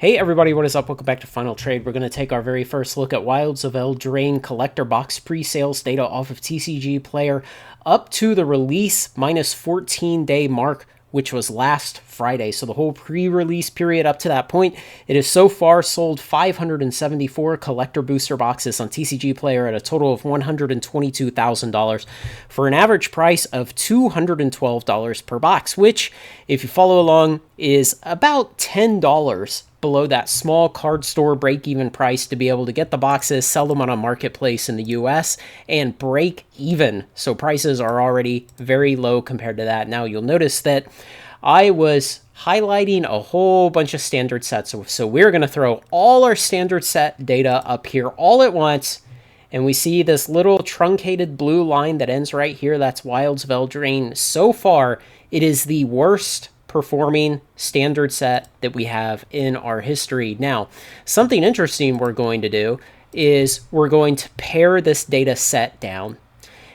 Hey everybody, what is up? Welcome back to Final Trade. We're going to take our very first look at Wilds of Eldraine collector box pre-sales data off of TCG Player up to the release minus 14-day mark, which was last Friday. So the whole pre-release period up to that point, it has so far sold 574 collector booster boxes on TCG Player at a total of $122,000 for an average price of $212 per box, which, if you follow along, is about $10 below that small card store break-even price to be able to get the boxes, sell them on a marketplace in the US, and break even. So prices are already very low compared to that. Now you'll notice that I was highlighting a whole bunch of standard sets. So we're going to throw all our standard set data up here all at once. And we see this little truncated blue line that ends right here. That's Wilds of Eldraine. So far, it is the worst performing standard set that we have in our history. Now, something interesting we're going to do is we're going to pare this data set down.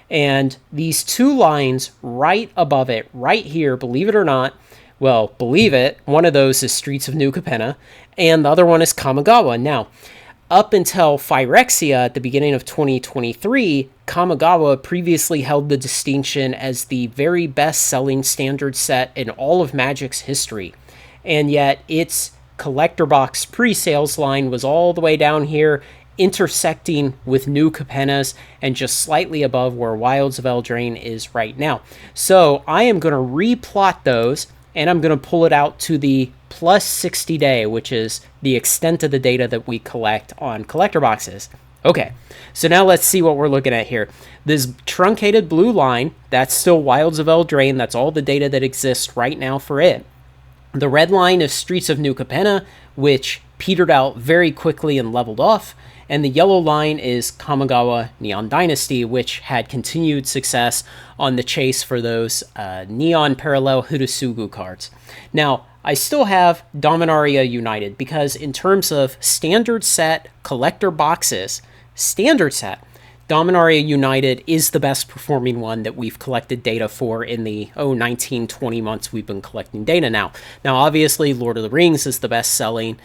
And these two lines right above it, right here, believe it or not, well, believe it, one of those is Streets of New Capenna, and the other one is Kamigawa. Now, up until Phyrexia at the beginning of 2023, Kamigawa previously held the distinction as the very best-selling standard set in all of Magic's history. And yet, its collector box pre-sales line was all the way down here, intersecting with New Capenna's and just slightly above where Wilds of Eldraine is right now. So I am going to replot those, and I'm going to pull it out to the plus 60 day, which is the extent of the data that we collect on collector boxes. Okay, so now let's see what we're looking at here. This truncated blue line, that's still Wilds of Eldraine. That's all the data that exists right now for it. The red line is Streets of New Capenna, which petered out very quickly and leveled off. And the yellow line is Kamigawa Neon Dynasty, which had continued success on the chase for those Neon Parallel Hudasugu cards. Now, I still have Dominaria United because in terms of standard set collector boxes, standard set, Dominaria United is the best performing one that we've collected data for in the 19-20 months we've been collecting data now. Now, obviously, Lord of the Rings is the best selling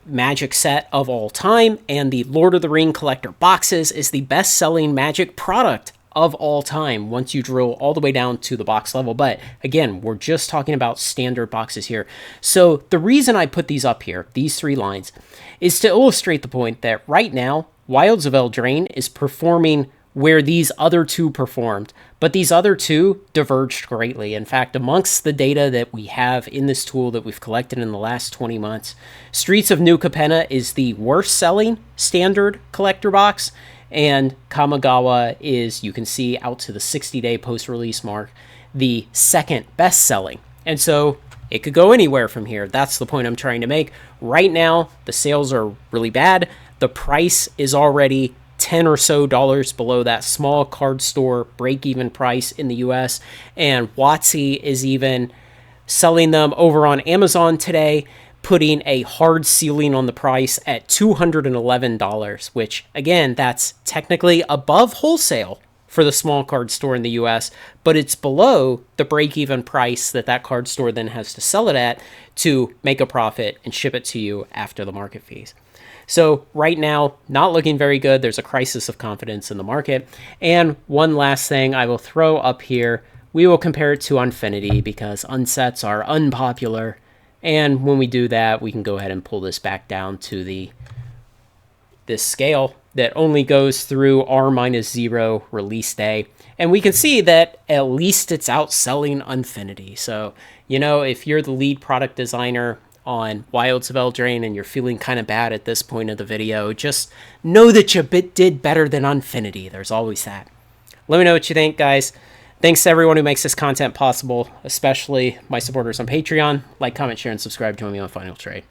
Magic set of all time, and the Lord of the Ring collector boxes is the best selling Magic product of all time once you drill all the way down to the box level. But again, we're just talking about standard boxes here. So the reason I put these up here, these three lines, is to illustrate the point that right now Wilds of Eldraine is performing where these other two performed, but these other two diverged greatly. In fact, amongst the data that we have in this tool that we've collected in the last 20 months, Streets of New Capenna is the worst selling standard collector box, and Kamigawa is, you can see out to the 60-day post-release mark, the second best selling. And so it could go anywhere from here. That's the point I'm trying to make. Right now, the sales are really bad. The price is already $10 or so below that small card store break-even price in the US, and WotC is even selling them over on Amazon today, putting a hard ceiling on the price at $211, which again, that's technically above wholesale for the small card store in the US, but it's below the break-even price that that card store then has to sell it at to make a profit and ship it to you after the market fees. So right now, not looking very good. There's a crisis of confidence in the market. And one last thing I will throw up here, we will compare it to Unfinity because unsets are unpopular. And when we do that, we can go ahead and pull this back down to this scale that only goes through R-0 release day. And we can see that at least it's outselling Unfinity. So, you know, if you're the lead product designer on Wilds of Eldraine and you're feeling kind of bad at this point of the video, just know that you did better than Unfinity. There's always that. Let me know what you think, guys. Thanks to everyone who makes this content possible, especially my supporters on Patreon. Like, comment, share, and subscribe. Join me on Final Trade.